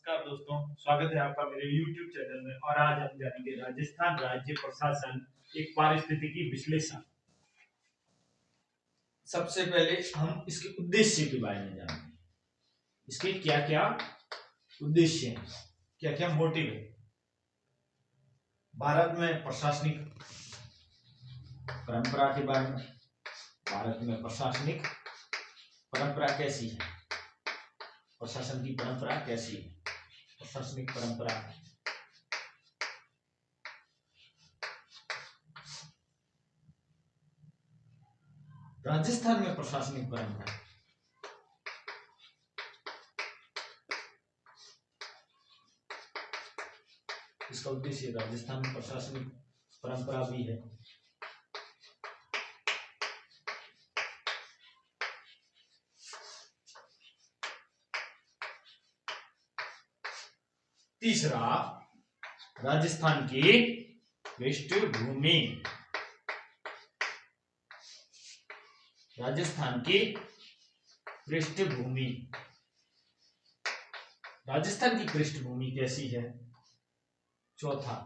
नमस्कार दोस्तों, स्वागत है आपका मेरे YouTube चैनल में। और आज हम जानेंगे राजस्थान राज्य प्रशासन एक पारिस्थितिकी विश्लेषण। सबसे पहले हम इसके उद्देश्य के बारे में जानेंगे। इसके क्या क्या उद्देश्य हैं, क्या क्या मोटिव है। भारत में प्रशासनिक परंपरा के बारे में, भारत में प्रशासनिक परंपरा कैसी है, प्रशासन की परंपरा कैसी है, प्रशासनिक परंपरा। राजस्थान में प्रशासनिक परंपरा इसका उद्देश्य राजस्थान में प्रशासनिक परंपरा भी है। तीसरा, राजस्थान की पृष्ठभूमि, राजस्थान की पृष्ठभूमि, राजस्थान की पृष्ठभूमि कैसी है। चौथा,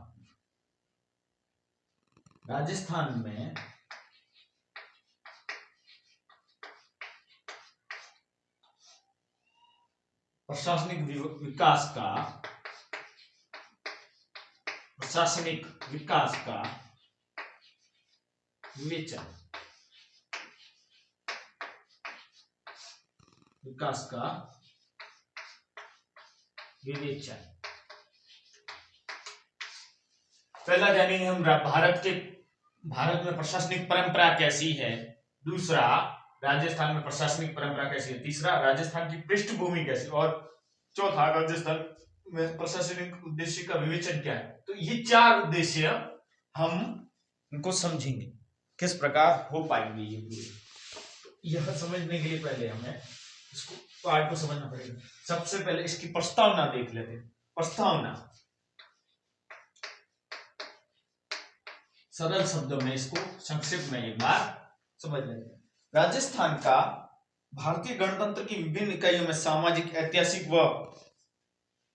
राजस्थान में प्रशासनिक विकास का विवेचन, पहला जानेंगे हम भारत में प्रशासनिक परंपरा कैसी है। दूसरा, राजस्थान में प्रशासनिक परंपरा कैसी है। तीसरा, राजस्थान की पृष्ठभूमि कैसी, और चौथा, राजस्थान में प्रशासनिक उद्देश्य का विवेचन क्या है। तो ये चार उद्देश्य हम इनको समझेंगे, किस प्रकार हो पाएंगे ये पूरे। यह समझने के लिए पहले हमें इसको पार्ट को समझना पड़ेगा। सबसे पहले इसकी प्रस्तावना देख लेते हैं। प्रस्तावना, सरल शब्दों में इसको संक्षेप में एक बार समझ लेते हैं। राजस्थान का भारतीय गणतंत्र की विभिन्न इकाइयों में सामाजिक, ऐतिहासिक व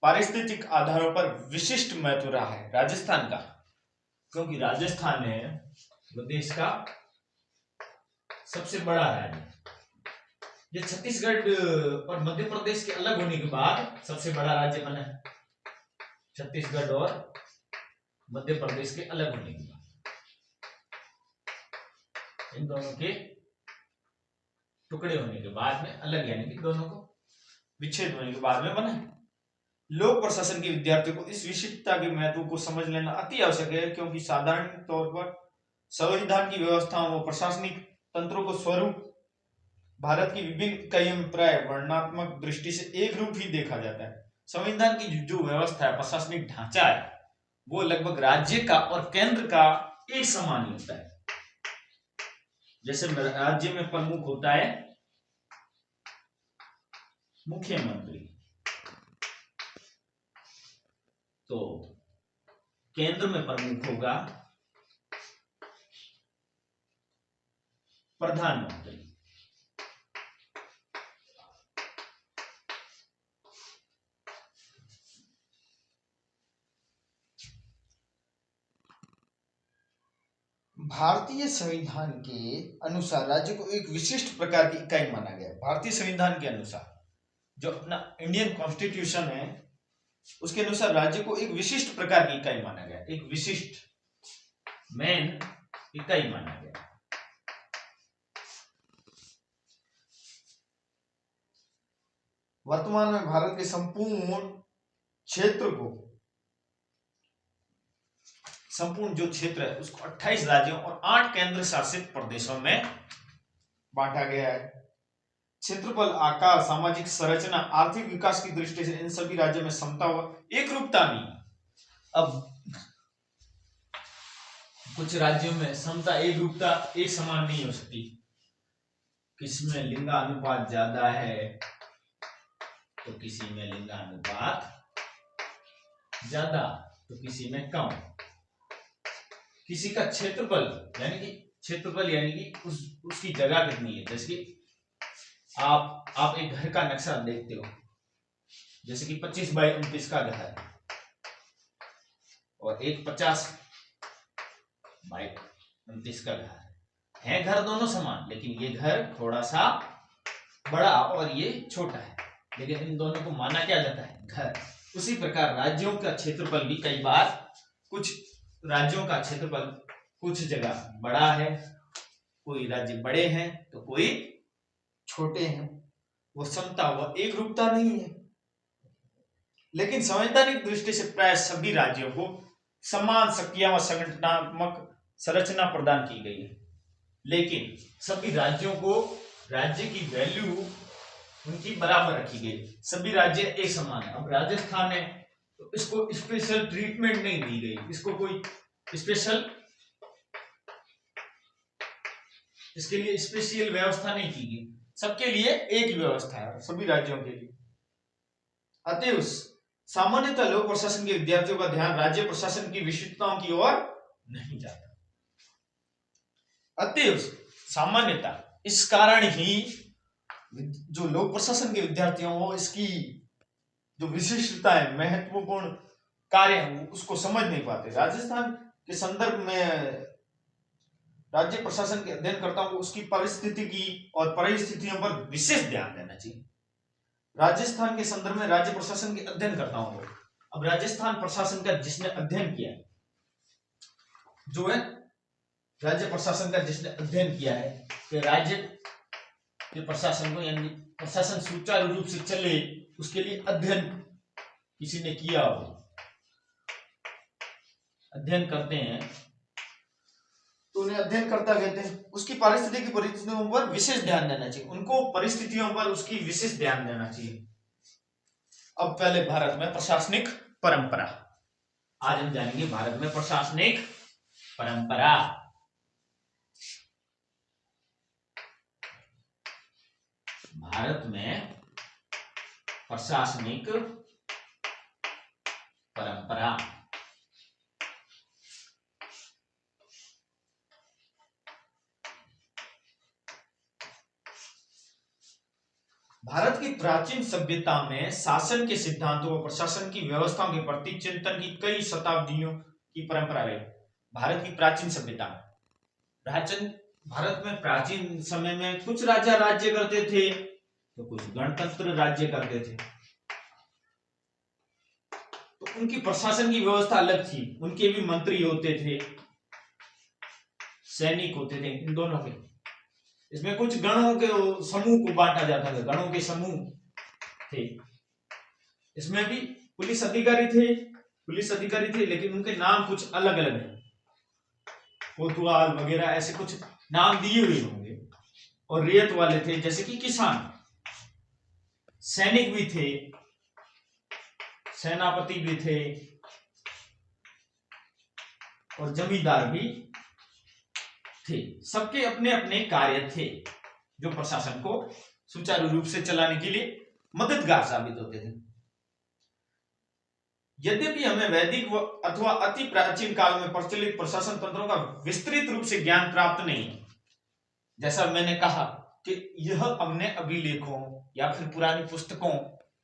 पारिस्थितिक आधारों पर विशिष्ट महत्व रहा है। राजस्थान का, क्योंकि राजस्थान है वो देश का सबसे बड़ा राज्य। ये छत्तीसगढ़ और मध्य प्रदेश के अलग होने के बाद सबसे बड़ा राज्य बना है। छत्तीसगढ़ और मध्य प्रदेश के अलग होने के बाद, इन दोनों के टुकड़े होने के बाद में अलग, यानी कि दोनों को विच्छेद होने के बाद में बना है। लोक प्रशासन के विद्यार्थियों को इस विशिष्टता के महत्व को समझ लेना अति आवश्यक है, क्योंकि साधारण तौर पर संविधान की व्यवस्थाओं व प्रशासनिक तंत्रों को स्वरूप भारत की विभिन्न इकाइयों में प्राय वर्णनात्मक दृष्टि से एक रूप ही देखा जाता है। संविधान की जो व्यवस्था है, प्रशासनिक ढांचा है, वो लगभग राज्य का और केंद्र का एक समान होता है। जैसे राज्य में प्रमुख होता है मुख्यमंत्री, तो केंद्र में प्रमुख होगा प्रधानमंत्री। भारतीय संविधान के अनुसार राज्य को एक विशिष्ट प्रकार की इकाई माना गया है। भारतीय संविधान के अनुसार, जो अपना इंडियन कॉन्स्टिट्यूशन है, उसके अनुसार राज्य को एक विशिष्ट प्रकार की इकाई माना गया, एक विशिष्ट मेन इकाई माना गया। वर्तमान में भारत के संपूर्ण जो क्षेत्र है उसको 28 राज्यों और 8 केंद्र शासित प्रदेशों में बांटा गया है। क्षेत्रफल, आकार, सामाजिक संरचना, आर्थिक विकास की दृष्टि से इन सभी राज्यों में समता व एक रूपता नहीं। अब कुछ राज्यों में समता, एक रूपता एक समान नहीं हो सकती। किसी में लिंगानुपात ज्यादा है तो किसी में लिंगानुपात ज्यादा, तो किसी में कम। किसी का क्षेत्रफल यानी कि उसकी जगह कितनी है। जैसे कि आप एक घर का नक्शा देखते हो, जैसे कि 25/29 का घर है और एक 50/29 का घर है घर दोनों समान, लेकिन ये घर थोड़ा सा बड़ा और ये छोटा है, लेकिन इन दोनों को माना क्या जाता है? घर। उसी प्रकार राज्यों का क्षेत्रफल भी कई बार कुछ राज्यों का क्षेत्रफल कुछ जगह बड़ा है, कोई राज्य बड़े हैं तो कोई छोटे हैं। वो समता व एक रूपता नहीं है, लेकिन संवैधानिक दृष्टि से प्राय सभी राज्यों को समान शक्तियां व संगठनात्मक संरचना प्रदान की गई है, लेकिन सभी राज्यों को राज्य की वैल्यू उनकी बराबर रखी गई। सभी राज्य एक समान है। अब राजस्थान है तो इसको स्पेशल ट्रीटमेंट नहीं दी गई, इसको कोई स्पेशल, इसके लिए स्पेशल व्यवस्था नहीं की गई, सबके लिए एक ही व्यवस्था है सभी राज्यों के लिए। अतः सामान्यतः लोक प्रशासन के विद्यार्थियों का ध्यान राज्य प्रशासन की विशिष्टताओं की ओर नहीं जाता। अतः सामान्यतः इस कारण ही जो लोक प्रशासन के विद्यार्थियों वो इसकी जो विशिष्टता है, महत्वपूर्ण कार्य है, उसको समझ नहीं पाते। राजस्थान के संदर्भ में राज्य प्रशासन के अध्ययनकर्ताओं को उसकी पारिस्थितिकी और परिस्थितियों पर विशेष ध्यान देना चाहिए। राजस्थान के संदर्भ में राज्य प्रशासन के अध्ययनकर्ताओं को, अब राजस्थान प्रशासन का जिसने अध्ययन किया जो है राज्य प्रशासन का जिसने अध्ययन किया है कि राज्य के प्रशासन को यानी प्रशासन सुचारू रूप से चले उसके लिए अध्ययन किसी ने किया हो, अध्ययन करते हैं तो उन्हें अध्ययन करता कहते हैं। उसकी पारिस्थितिकी की परिस्थितियों पर विशेष ध्यान देना चाहिए, उनको परिस्थितियों पर उसकी विशेष ध्यान देना चाहिए। अब पहले भारत में प्रशासनिक परंपरा, आज हम जानेंगे भारत में प्रशासनिक परंपरा। भारत में प्रशासनिक परंपरा। भारत की प्राचीन सभ्यता में शासन के सिद्धांतों और प्रशासन की व्यवस्थाओं के प्रति चिंतन की कई शताब्दियों की परंपरा रही। भारत की प्राचीन सभ्यता, प्राचीन भारत में प्राचीन समय में कुछ राजा राज्य करते थे तो कुछ गणतंत्र राज्य करते थे, तो उनकी प्रशासन की व्यवस्था अलग थी। उनके भी मंत्री होते थे, सैनिक होते थे, इन दोनों के। इसमें कुछ गणों के समूह को बांटा जाता था, गणों के समूह थे। इसमें भी पुलिस अधिकारी थे, लेकिन उनके नाम कुछ अलग अलग हैं, कोतवाल वगैरह ऐसे कुछ नाम दिए हुए होंगे। और रियत वाले थे जैसे कि किसान, सैनिक भी थे, सेनापति भी थे और जमींदार भी थे। सबके अपने अपने कार्य थे जो प्रशासन को सुचारू रूप से चलाने के लिए मददगार साबित होते थे। यद्यपि हमें वैदिक अथवा अति प्राचीन काल में प्रचलित प्रशासन तंत्रों का विस्तृत रूप से ज्ञान प्राप्त नहीं है, जैसा मैंने कहा कि यह हमने अभिलेखों या फिर पुरानी पुस्तकों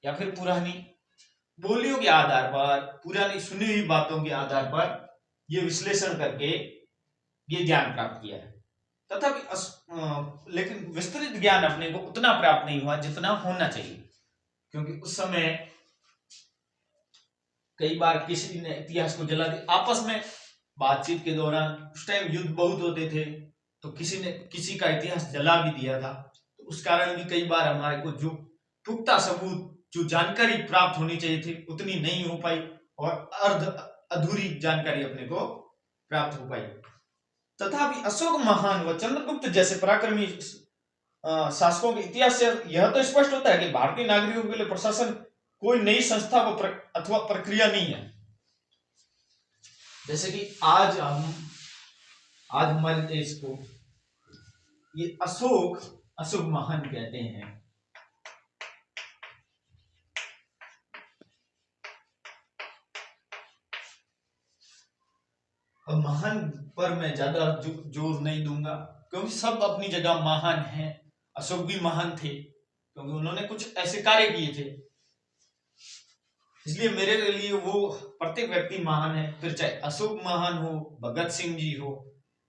या फिर पुरानी बोलियों के आधार पर, पुरानी सुनी हुई बातों के आधार पर यह विश्लेषण करके ये ज्ञान प्राप्त किया है। तथापि लेकिन विस्तृत ज्ञान अपने को उतना प्राप्त नहीं हुआ जितना होना चाहिए, क्योंकि उस समय कई बार किसी ने इतिहास को जला दिया आपस में बातचीत के दौरान। उस टाइम युद्ध बहुत होते थे तो किसी ने किसी का इतिहास जला भी दिया था, तो उस कारण भी कई बार हमारे को जो पुख्ता सबूत, जो जानकारी प्राप्त होनी चाहिए थी उतनी नहीं हो पाई और अर्ध अधूरी जानकारी अपने को प्राप्त हो पाई। तथापि अशोक महान व चंद्रगुप्त जैसे पराक्रमी शासकों के इतिहास से यह तो स्पष्ट होता है कि भारतीय नागरिकों के लिए प्रशासन कोई नई संस्था अथवा प्रक्रिया नहीं है। जैसे कि आज हमारे देश को ये अशोक महान कहते हैं। अब महान पर मैं ज्यादा जोर नहीं दूंगा, क्योंकि सब अपनी जगह महान हैं। अशोक भी महान थे क्योंकि उन्होंने कुछ ऐसे कार्य किए थे इसलिए मेरे लिए वो प्रत्येक व्यक्ति महान है, फिर चाहे अशोक महान हो, भगत सिंह जी हो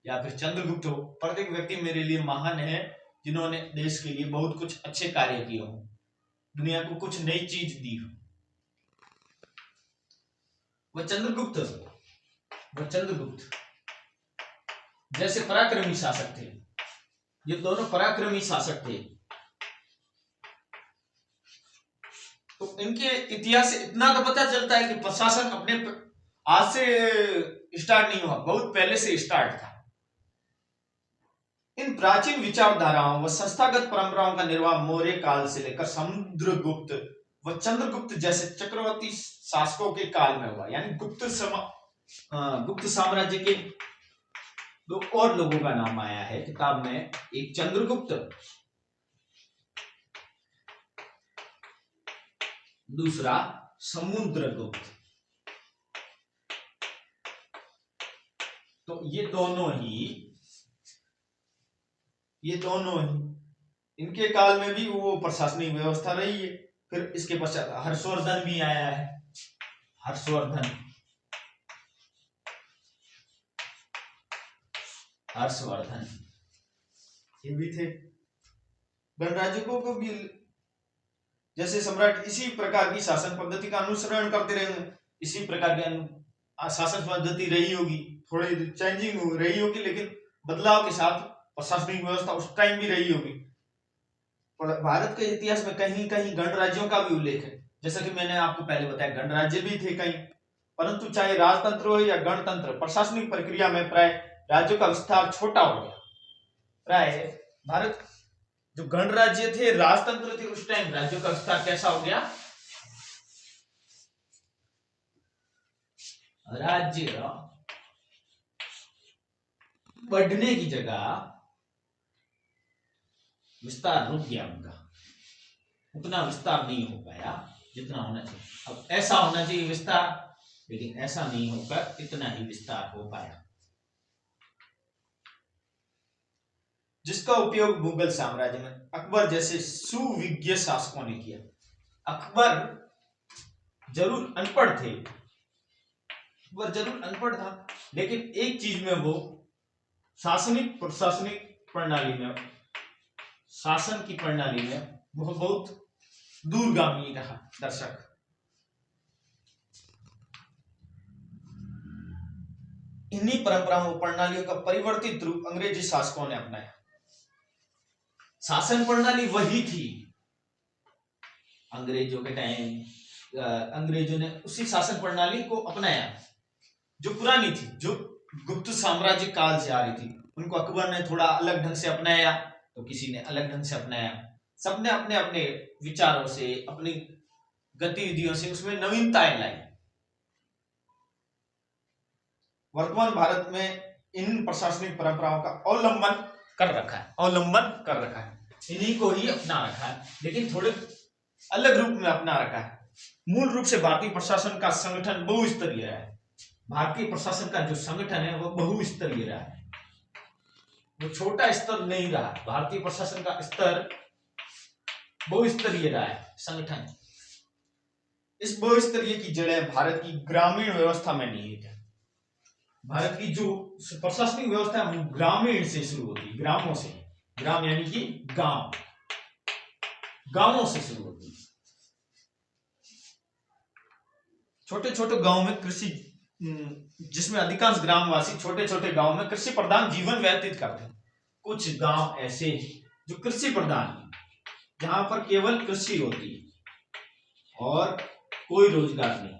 या फिर चंद्रगुप्त हो, प्रत्येक व्यक्ति मेरे लिए महान है जिन्होंने देश के लिए बहुत कुछ अच्छे कार्य किए हो, दुनिया को कुछ नई चीज दी हो। वह चंद्रगुप्त जैसे पराक्रमी शासक थे, ये दोनों पराक्रमी शासक थे। तो इनके इतिहास से इतना तो पता चलता है कि प्रशासन अपने आज से स्टार्ट नहीं हुआ, बहुत पहले से स्टार्ट था। इन प्राचीन विचारधाराओं व संस्थागत परंपराओं का निर्वाह मौर्य काल से लेकर समुद्रगुप्त व चंद्रगुप्त जैसे चक्रवर्ती शासकों के काल में हुआ। यानी गुप्त साम्राज्य के दो और लोगों का नाम आया है किताब में, एक चंद्रगुप्त, दूसरा समुद्रगुप्त। तो ये दोनों ही इनके काल में भी वो प्रशासनिक व्यवस्था रही है। फिर इसके पश्चात हर्षवर्धन भी आया है, हर्षवर्धन ये भी थे। गणराज्यों को भी जैसे सम्राट इसी प्रकार की शासन पद्धति का अनुसरण करते रहे, इसी प्रकार की शासन पद्धति रही होगी, थोड़ी चेंजिंग रही होगी, लेकिन बदलाव के साथ प्रशासनिक व्यवस्था उस टाइम भी रही होगी। भारत के इतिहास में कहीं कहीं गणराज्यों का भी उल्लेख है, जैसा कि मैंने आपको पहले बताया, गणराज्य भी थे कहीं। परंतु चाहे राजतंत्र हो या गणतंत्र, प्रशासनिक प्रक्रिया में प्राय राज्यों का विस्तार छोटा हो गया। प्राय भारत जो गणराज्य थे, राजतंत्र थे, उस टाइम राज्यों का विस्तार कैसा हो गया? राज्य बढ़ने की जगह विस्तार रुक गया उनका, उतना विस्तार नहीं हो पाया जितना होना चाहिए। अब ऐसा होना चाहिए विस्तार, लेकिन ऐसा नहीं होकर इतना ही विस्तार हो पाया, जिसका उपयोग मुगल साम्राज्य में अकबर जैसे सुविज्ञ शासकों ने किया। अकबर जरूर अनपढ़ था, लेकिन एक चीज में वो शासन की प्रणाली में वो बहुत दूरगामी रहा। दर्शक, इन्हीं परंपराओं प्रणालियों का परिवर्तित रूप अंग्रेजी शासकों ने अपनाया। शासन प्रणाली वही थी अंग्रेजों के टाइम, अंग्रेजों ने उसी शासन प्रणाली को अपनाया जो पुरानी थी, जो गुप्त साम्राज्य काल से आ रही थी। उनको अकबर ने थोड़ा अलग ढंग से अपनाया, तो किसी ने अलग ढंग से अपनाया। सबने अपने अपने विचारों से, अपनी गतिविधियों से उसमें नवीनताएं लाई। वर्तमान भारत में इन प्रशासनिक परंपराओं का अवलंबन कर रखा है, इन्हीं को ही अपना रखा है, लेकिन थोड़े अलग रूप में अपना रखा है। मूल रूप से भारतीय प्रशासन का संगठन बहुस्तरीय है। भारतीय प्रशासन का जो संगठन है वो बहुस्तरीय रहा है, वो छोटा स्तर नहीं रहा। भारतीय प्रशासन का स्तर बहुस्तरीय रहा है संगठन। इस बहुस्तरीय की जड़ें भारत की ग्रामीण व्यवस्था में निहित है। भारत की जो प्रशासनिक व्यवस्था है वो ग्रामीण से शुरू होती है, ग्रामों से। ग्राम यानी कि गांवों से शुरू होती है। छोटे छोटे गांव में कृषि, जिसमें अधिकांश ग्रामवासी छोटे छोटे गांव में कृषि प्रधान जीवन व्यतीत करते हैं। कुछ गांव ऐसे जो कृषि प्रधान है, जहां पर केवल कृषि होती है और कोई रोजगार नहीं,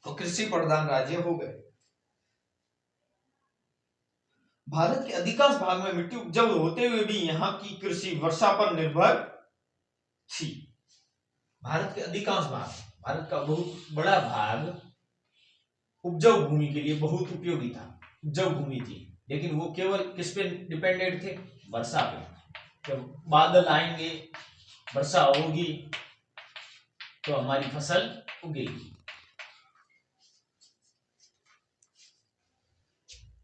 तो कृषि प्रधान राज्य हो गए। भारत के अधिकांश भाग में मिट्टी उपजाऊ होते हुए भी यहाँ की कृषि वर्षा पर निर्भर थी। भारत के अधिकांश भाग, भारत का बहुत बड़ा भाग उपजाऊ भूमि के लिए बहुत उपयोगी था, उपजाऊ भूमि थी, लेकिन वो केवल किस पे डिपेंडेंट थे? वर्षा पे। जब बादल आएंगे, वर्षा होगी, तो हमारी फसल उगेगी।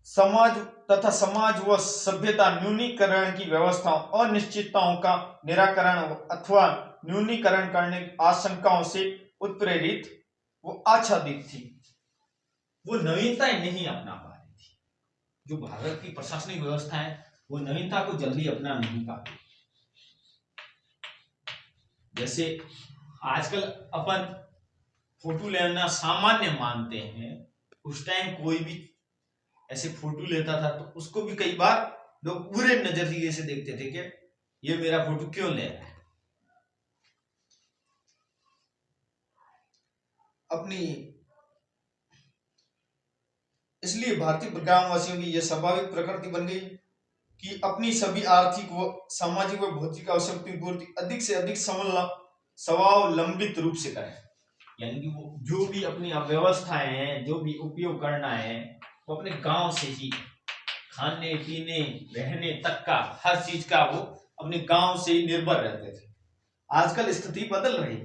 समाज व सभ्यता न्यूनीकरण की व्यवस्थाओं, अनिश्चितताओं का निराकरण अथवा न्यूनीकरण करने की आशंकाओं से उत्प्रेरित वो आच्छादित थी, वो नवीनताएं नहीं अपना पा रही थी। जो भारत की प्रशासनिक व्यवस्था है वो नवीनता को जल्दी अपना नहीं पाती। जैसे आजकल अपन फोटो लेना सामान्य मानते हैं, उस टाइम कोई भी ऐसे फोटो लेता था तो उसको भी कई बार लोग बुरे नजरिए से देखते थे कि ये मेरा फोटो क्यों ले रहा है। अपनी इसलिए भारतीय ग्रामवासियों की यह स्वाभाविक प्रकृति बन गई कि अपनी सभी आर्थिक व सामाजिक व भौतिक आवश्यकता की पूर्ति अधिक से अधिक स्वावलंबित रूप से करें। यानी कि वो जो भी अपनी व्यवस्थाएं हैं, जो भी उपयोग करना है, वो अपने गांव से ही, खाने पीने रहने तक का हर चीज का वो अपने गांव से ही निर्भर रहते थे। आजकल स्थिति बदल रही,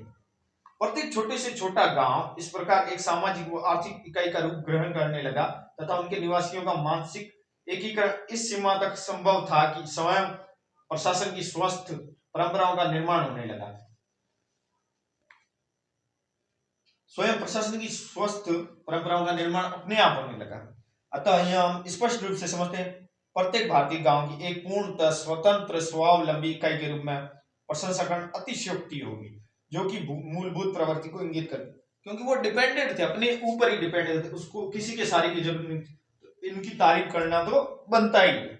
प्रत्येक छोटे से छोटा गांव इस प्रकार एक सामाजिक व आर्थिक इकाई का रूप ग्रहण करने लगा तथा उनके निवासियों का मानसिक एकीकरण इस सीमा तक संभव था कि स्वयं प्रशासन की स्वस्थ परंपराओं का निर्माण होने लगा। स्वयं प्रशासन की स्वस्थ परंपराओं का निर्माण अपने आप होने लगा। अतः यह हम स्पष्ट रूप से समझते हैं, प्रत्येक भारतीय गांव की एक पूर्णतः स्वतंत्र स्वावलंबी इकाई के रूप में प्रशंसाकरण अतिशयोक्ति होगी, जो कि मूलभूत प्रवृत्ति को इंगित करती, क्योंकि वो डिपेंडेंट थे, अपने ऊपर ही डिपेंडेंट थे, उसको किसी के सहारे की जरूरत नहीं थी। तो इनकी तारीफ करना तो बनता ही है,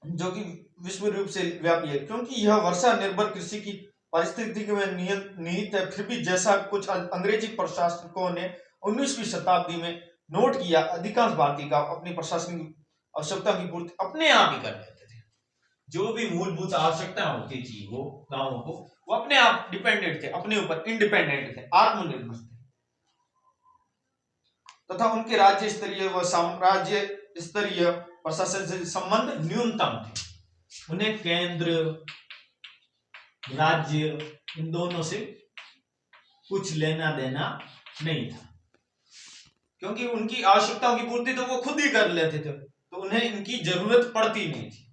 जो कि विश्व रूप से व्यापी है, क्योंकि यह वर्षा निर्भर कृषि की पारिस्थितिकी में निहित है। फिर भी जैसा कुछ अंग्रेजी प्रशासकों ने 19वीं शताब्दी में नोट किया, अधिकांश भारतीय गांव अपनी प्रशासनिक आवश्यकता की पूर्ति अपने आप ही कर लेते थे। जो भी मूलभूत आवश्यकता होती थी वो गांवों को, वो अपने आप डिपेंडेंट थे, अपने ऊपर इंडिपेंडेंट थे, आत्मनिर्भर थे, तथा उनके राज्य स्तरीय व साम्राज्य स्तरीय प्रशासन से संबंध न्यूनतम थे। उन्हें केंद्र राज्य इन दोनों से कुछ लेना देना नहीं था, क्योंकि उनकी आवश्यकताओं की पूर्ति तो वो खुद ही कर लेते थे, तो उन्हें इनकी जरूरत पड़ती नहीं थी।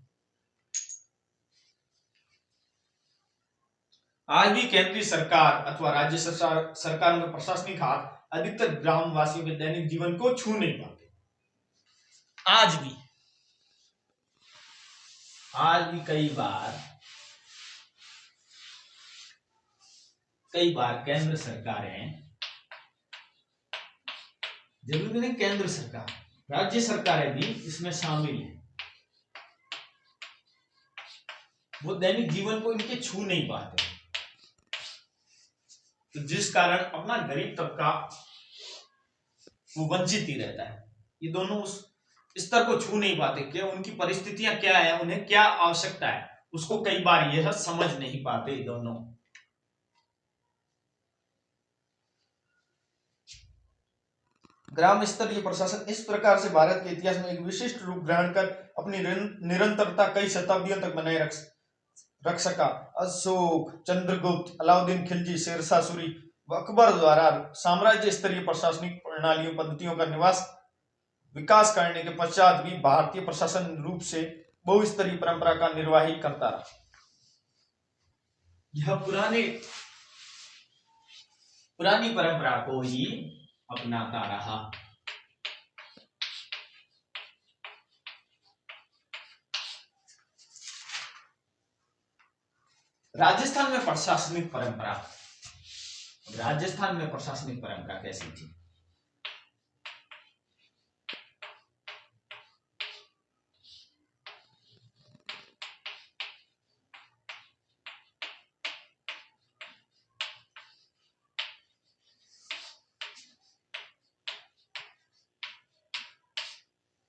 आज भी केंद्रीय सरकार अथवा राज्य सरकार में प्रशासनिक हाथ अधिकतर ग्रामवासियों के दैनिक जीवन को छू नहीं पाते। आज भी कई बार केंद्र सरकारें, जरूरी नहीं केंद्र सरकार, राज्य सरकारें भी इसमें शामिल हैं, वो दैनिक जीवन को इनके छू नहीं पाते, तो जिस कारण अपना गरीब तबका वो वंचित ही रहता है। ये दोनों उस स्तर को छू नहीं पाते कि उनकी परिस्थितियां क्या है, उन्हें क्या आवश्यकता है, उसको कई बार यह समझ नहीं पाते दोनों। ग्राम स्तरीय प्रशासन इस प्रकार से भारत के इतिहास में एक विशिष्ट रूप ग्रहण कर अपनी निरंतरता कई शताब्दियों तक बनाए रख सका। अशोक, चंद्रगुप्त, अलाउद्दीन खिलजी, शेरशाह सूरी व अकबर द्वारा साम्राज्य स्तरीय प्रशासनिक प्रणालियों पद्धतियों का विकास करने के पश्चात भी भारतीय प्रशासन रूप से बहुस्तरीय परंपरा का निर्वाही करता रहा। यह पुरानी परंपरा को ही अपनाता रहा। राजस्थान में प्रशासनिक परंपरा कैसी थी?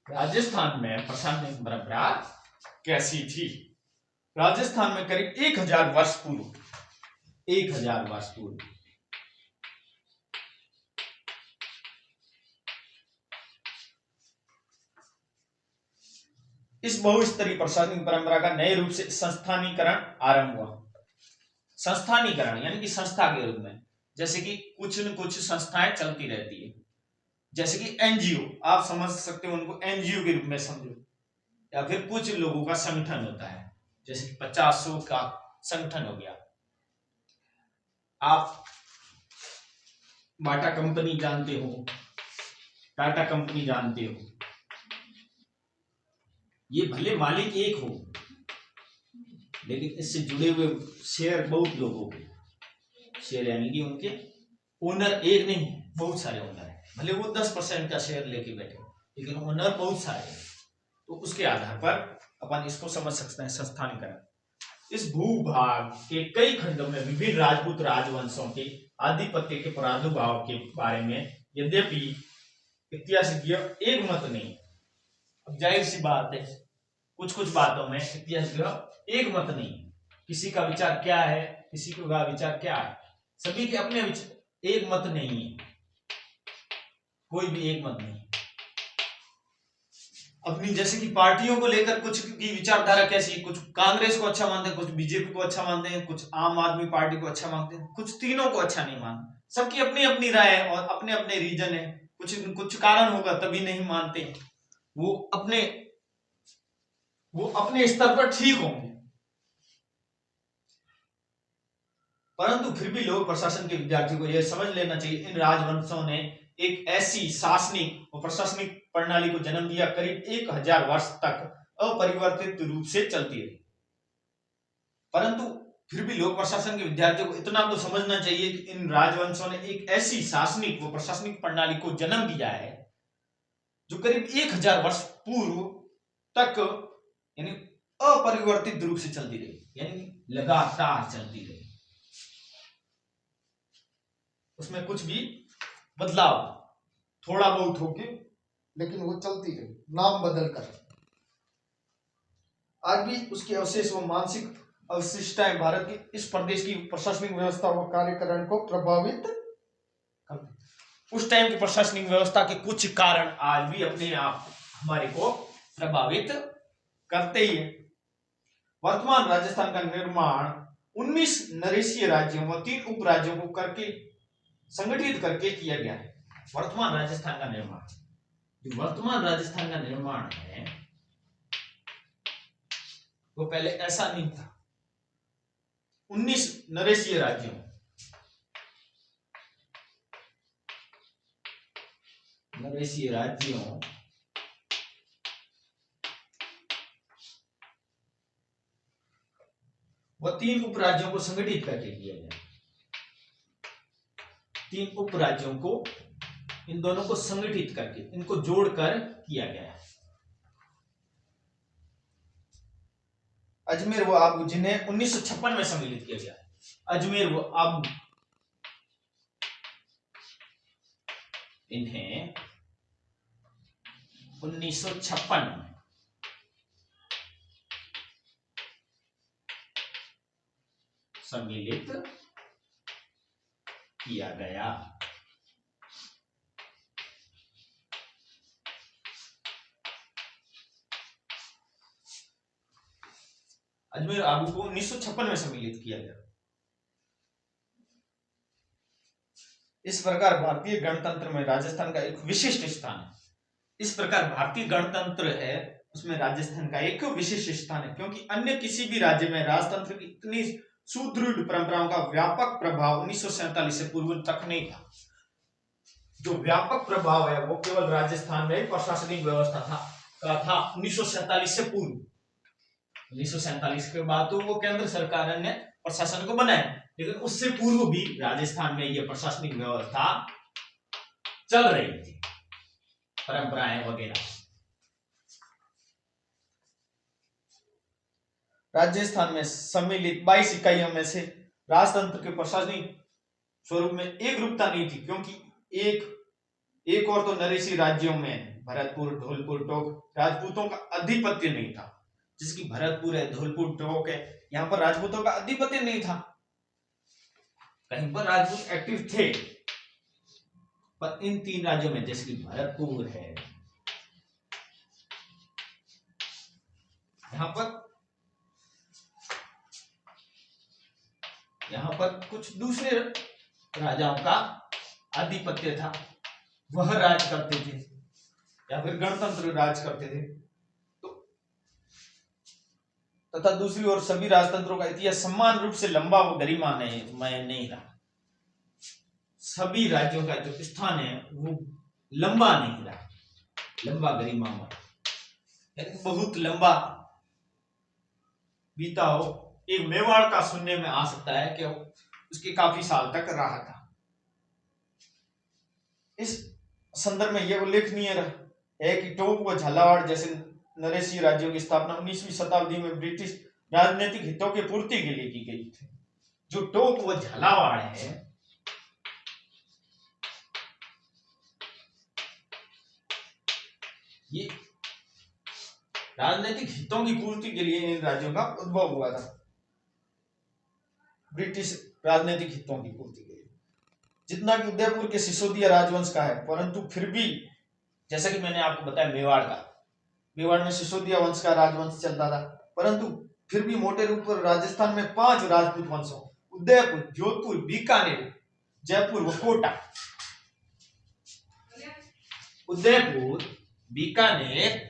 राजस्थान में प्रशासनिक परंपरा कैसी थी? राजस्थान में करीब 1000 वर्ष पूर्व इस बहुस्तरीय प्रशासनिक परंपरा का नए रूप से संस्थानीकरण आरंभ हुआ। संस्थानीकरण यानी कि संस्था के रूप में, जैसे कि कुछ न कुछ संस्थाएं चलती रहती है, जैसे कि एनजीओ, आप समझ सकते हो उनको एनजीओ के रूप में समझो, या फिर कुछ लोगों का संगठन होता है, जैसे 50 का संगठन हो गया। आप बाटा कंपनी जानते हो, टाटा कंपनी जानते हो, ये भले मालिक एक हो लेकिन इससे जुड़े हुए शेयर बहुत लोगों के शेयर, यानी कि उनके ओनर एक नहीं बहुत सारे ओनर है। भले वो 10% का शेयर लेके बैठे लेकिन ओनर बहुत सारे हैं। तो उसके आधार पर अपन इसको समझ सकते हैं संस्थानीकरण। इस भूभाग के कई खंडों में विभिन्न राजपूत राजवंशों के आधिपत्य के प्रादुर्भाव के बारे में यद्यपि इतिहासज्ञ एक मत नहीं। अब जाहिर सी बात है कुछ कुछ बातों में इतिहासज्ञ एक मत नहीं, किसी का विचार क्या है, किसी का विचार क्या है, सभी के अपने एक मत नहीं है, कोई भी एक मत नहीं। अपनी जैसे कि पार्टियों को लेकर कुछ की विचारधारा कैसी है, कुछ कांग्रेस को अच्छा मानते हैं, कुछ बीजेपी को अच्छा मानते हैं, कुछ आम आदमी पार्टी को अच्छा मानते हैं, कुछ तीनों को अच्छा नहीं मानते। सबकी अपनी अपनी राय है और अपने अपने रीजन है। कुछ कुछ कारण होगा तभी नहीं मानते। वो अपने स्तर पर ठीक होंगे, परंतु फिर भी लोक प्रशासन के विद्यार्थियों को यह समझ लेना चाहिए इन राजवंशों ने एक ऐसी शासनिक और प्रशासनिक प्रणाली को जन्म दिया करीब 1000 वर्ष तक अपरिवर्तित रूप से चलती रही। परंतु फिर भी लोक प्रशासन के विद्यार्थियों को इतना तो समझना चाहिए कि इन राजवंशों ने एक ऐसी शासनिक व प्रशासनिक प्रणाली को जन्म दिया है जो करीब 1000 वर्ष पूर्व तक यानी अपरिवर्तित रूप से चलती रही, यानी लगातार चलती रही। उसमें कुछ भी बदलाव थोड़ा बहुत होके लेकिन वो चलती रही, नाम बदलकर। आज भी उसके अवशेष व मानसिक अवशिष्टाएं भारत की इस प्रदेश की प्रशासनिक व्यवस्था व कार्यकरण को प्रभावित करती। उस टाइम की प्रशासनिक व्यवस्था के कुछ कारण आज भी अपने आप हमारे को प्रभावित करते ही है। वर्तमान राजस्थान का निर्माण 19 नरेशीय राज्यों व 3 उप राज्यों को करके संगठित करके किया गया है। वर्तमान राजस्थान का निर्माण, जो वर्तमान राजस्थान का निर्माण है वो पहले ऐसा नहीं था। 19 नरेशीय राज्यों व 3 उप राज्यों को संगठित करके किया गया। 3 उप राज्यों को, इन दोनों को संगठित करके इनको जोड़कर किया गया है। अजमेर व आबू जिन्हें 1956 में सम्मिलित किया गया है। अजमेर व आबू इन्हें 1956 में सम्मिलित किया गया। अजमेर आबू को 1956 में सम्मिलित किया गया। इस प्रकार भारतीय गणतंत्र में राजस्थान का एक विशिष्ट स्थान है। इस प्रकार भारतीय गणतंत्र है उसमें राजस्थान का एक विशिष्ट स्थान है, क्योंकि अन्य किसी भी राज्य में राजतंत्र की इतनी सुदृढ़ परंपराओं का व्यापक प्रभाव 1947 से पूर्व तक नहीं था। जो व्यापक प्रभाव है वो केवल राजस्थान में प्रशासनिक व्यवस्था था 1947 से पूर्व। 1947 के बाद तो वो केंद्र सरकार ने प्रशासन को बनाया, लेकिन उससे पूर्व भी राजस्थान में ये प्रशासनिक व्यवस्था चल रही थी, परंपराएं वगैरह। राजस्थान में सम्मिलित 22 इकाइयों में से राजतंत्र के प्रशासनिक स्वरूप में एक रूपता नहीं थी, क्योंकि एक और तो नरेशी राज्यों में भरतपुर, धौलपुर, टोंक राजपूतों का अधिपत्य नहीं था। जिसकी भरतपुर है, धौलपुर, टोंक है, यहाँ पर राजपूतों का अधिपत्य नहीं था। कहीं पर राजपूत एक्टिव थे, पर इन 3 राज्यों में जैसे कि भरतपुर है, यहाँ पर कुछ दूसरे राजाओं का आधिपत्य था, वह राज करते थे या फिर गणतंत्र राज करते थे। तो तथा दूसरी ओर सभी राजतंत्रों का इतिहास समान रूप से लंबा व गरिमा नहीं रहा। सभी राज्यों का जो स्थान है वो लंबा नहीं रहा, लंबा गरिमा बहुत लंबा बीता हो। एक मेवाड़ का सुनने में आ सकता है कि उसके काफी साल तक रहा था। इस संदर्भ में यह उल्लेखनीय है कि टोंक व झालावाड़ जैसे नरेशीय राज्यों की स्थापना 19वीं शताब्दी में ब्रिटिश राजनीतिक हितों की पूर्ति के लिए की गई थी। जो टोंक व झालावाड़ है ये राजनीतिक हितों की पूर्ति के लिए इन राज्यों का उद्भव हुआ था, ब्रिटिश राजनीतिक हितों की पूर्ति के लिए। जितना कि उदयपुर के सिसोदिया राजवंश का है, परंतु फिर भी जैसा कि मैंने आपको बताया मेवाड़ में सिसोदिया वंश का राजवंश चलता था, परंतु फिर भी मोटे रूप पर राजस्थान में 5 राजपूत वंशों उदयपुर, जोधपुर, बीकानेर, जयपुर व कोटा, उदयपुर, बीकानेर,